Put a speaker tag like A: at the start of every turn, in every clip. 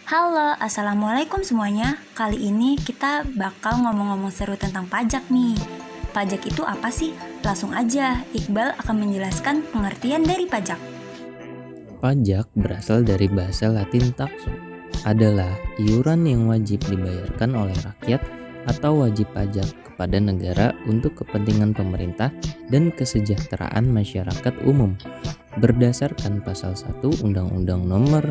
A: Halo, Assalamualaikum semuanya. Kali ini kita bakal ngomong-ngomong seru tentang pajak nih. Pajak itu apa sih? Langsung aja, Iqbal akan menjelaskan pengertian dari pajak.
B: Pajak berasal dari bahasa Latin taxum, adalah iuran yang wajib dibayarkan oleh rakyat atau wajib pajak kepada negara untuk kepentingan pemerintah dan kesejahteraan masyarakat umum. Berdasarkan pasal 1 Undang-Undang Nomor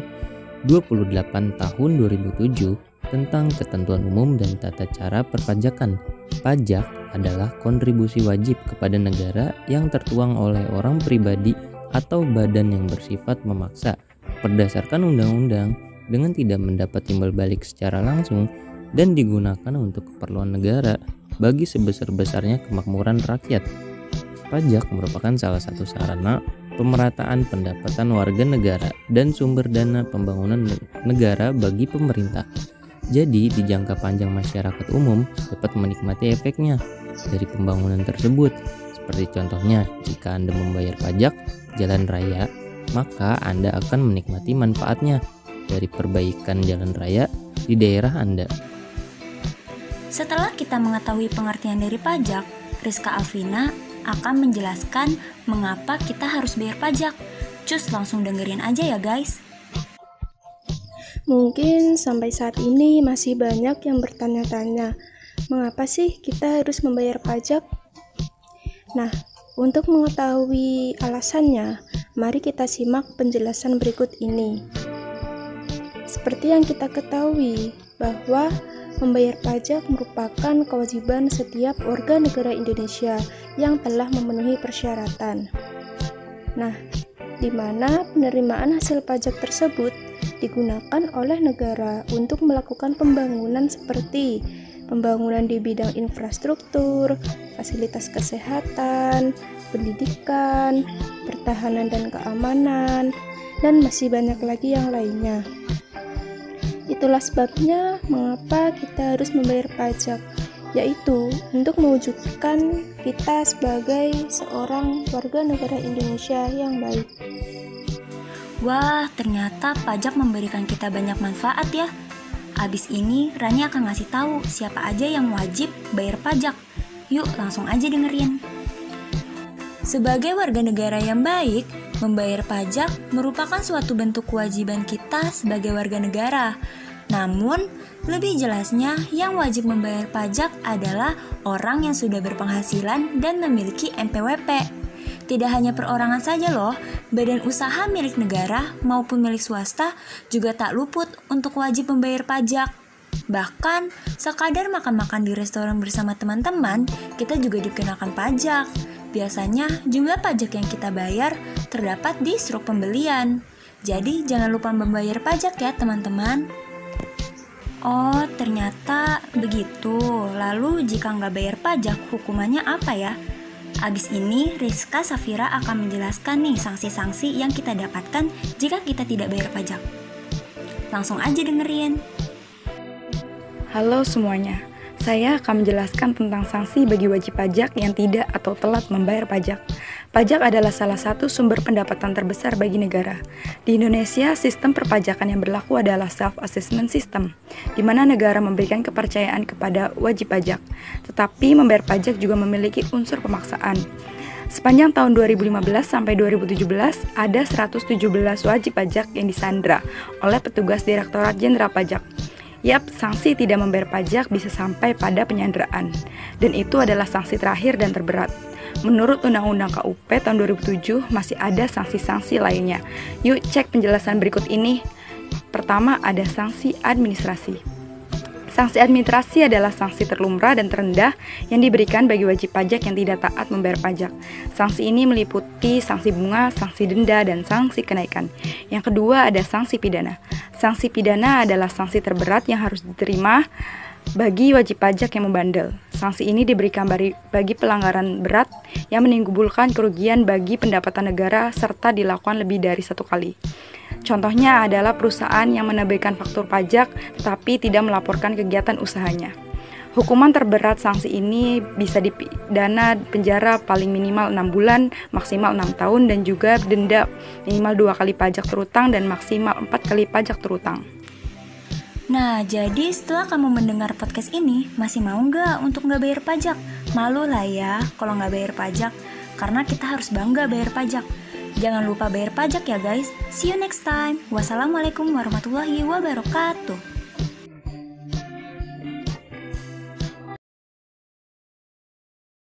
B: 28 Tahun 2007 tentang ketentuan umum dan tata cara perpajakan, pajak adalah kontribusi wajib kepada negara yang tertuang oleh orang pribadi atau badan yang bersifat memaksa berdasarkan undang-undang dengan tidak mendapat timbal balik secara langsung dan digunakan untuk keperluan negara bagi sebesar-besarnya kemakmuran rakyat. Pajak merupakan salah satu sarana pemerataan pendapatan warga negara dan sumber dana pembangunan negara bagi pemerintah. Jadi, di jangka panjang masyarakat umum dapat menikmati efeknya dari pembangunan tersebut. Seperti contohnya, jika Anda membayar pajak jalan raya, maka Anda akan menikmati manfaatnya dari perbaikan jalan raya di daerah Anda.
A: Setelah kita mengetahui pengertian dari pajak, Rizka Alvina akan menjelaskan mengapa kita harus bayar pajak. Cus, langsung dengerin aja ya guys.
C: Mungkin sampai saat ini masih banyak yang bertanya-tanya, mengapa sih kita harus membayar pajak? Nah, untuk mengetahui alasannya, mari kita simak penjelasan berikut ini. Seperti yang kita ketahui, bahwa membayar pajak merupakan kewajiban setiap warga negara Indonesia yang telah memenuhi persyaratan. Nah, di mana penerimaan hasil pajak tersebut digunakan oleh negara untuk melakukan pembangunan seperti pembangunan di bidang infrastruktur, fasilitas kesehatan, pendidikan, pertahanan dan keamanan, dan masih banyak lagi yang lainnya. Itulah sebabnya mengapa kita harus membayar pajak, yaitu untuk mewujudkan kita sebagai seorang warga negara Indonesia yang baik.
A: Wah, ternyata pajak memberikan kita banyak manfaat ya. Abis ini Rani akan ngasih tahu siapa aja yang wajib bayar pajak. Yuk, langsung aja dengerin. Sebagai warga negara yang baik, membayar pajak merupakan suatu bentuk kewajiban kita sebagai warga negara. Namun, lebih jelasnya, yang wajib membayar pajak adalah orang yang sudah berpenghasilan dan memiliki NPWP. Tidak hanya perorangan saja loh, badan usaha milik negara maupun milik swasta juga tak luput untuk wajib membayar pajak. Bahkan, sekadar makan-makan di restoran bersama teman-teman, kita juga dikenakan pajak. Biasanya, jumlah pajak yang kita bayar terdapat di struk pembelian. Jadi, jangan lupa membayar pajak ya teman-teman. Oh, ternyata begitu. Lalu, jika nggak bayar pajak, hukumannya apa ya? Abis ini, Rizka Safira akan menjelaskan nih sanksi-sanksi yang kita dapatkan jika kita tidak bayar pajak. Langsung aja dengerin.
D: Halo semuanya, saya akan menjelaskan tentang sanksi bagi wajib pajak yang tidak atau telat membayar pajak. Pajak adalah salah satu sumber pendapatan terbesar bagi negara. Di Indonesia, sistem perpajakan yang berlaku adalah self-assessment system, di mana negara memberikan kepercayaan kepada wajib pajak. Tetapi membayar pajak juga memiliki unsur pemaksaan. Sepanjang tahun 2015 sampai 2017, ada 117 wajib pajak yang disandra oleh petugas Direktorat Jenderal Pajak. Yap, sanksi tidak membayar pajak bisa sampai pada penyanderaan, dan itu adalah sanksi terakhir dan terberat. Menurut Undang-Undang KUP tahun 2007 masih ada sanksi-sanksi lainnya. Yuk cek penjelasan berikut ini. Pertama, ada sanksi administrasi. Sanksi administrasi adalah sanksi terlumrah dan terendah yang diberikan bagi wajib pajak yang tidak taat membayar pajak. Sanksi ini meliputi sanksi bunga, sanksi denda, dan sanksi kenaikan. Yang kedua, ada sanksi pidana. Sanksi pidana adalah sanksi terberat yang harus diterima bagi wajib pajak yang membandel. Sanksi ini diberikan bagi pelanggaran berat yang menimbulkan kerugian bagi pendapatan negara serta dilakukan lebih dari satu kali. Contohnya adalah perusahaan yang menerbitkan faktur pajak tetapi tidak melaporkan kegiatan usahanya. Hukuman terberat sanksi ini bisa dipidana penjara paling minimal 6 bulan, maksimal 6 tahun, dan juga denda minimal 2 kali pajak terutang dan maksimal 4 kali pajak terutang.
A: Nah, jadi setelah kamu mendengar podcast ini, masih mau nggak untuk nggak bayar pajak? Malu lah ya kalau nggak bayar pajak, karena kita harus bangga bayar pajak. Jangan lupa bayar pajak ya guys. See you next time. Wassalamualaikum warahmatullahi wabarakatuh.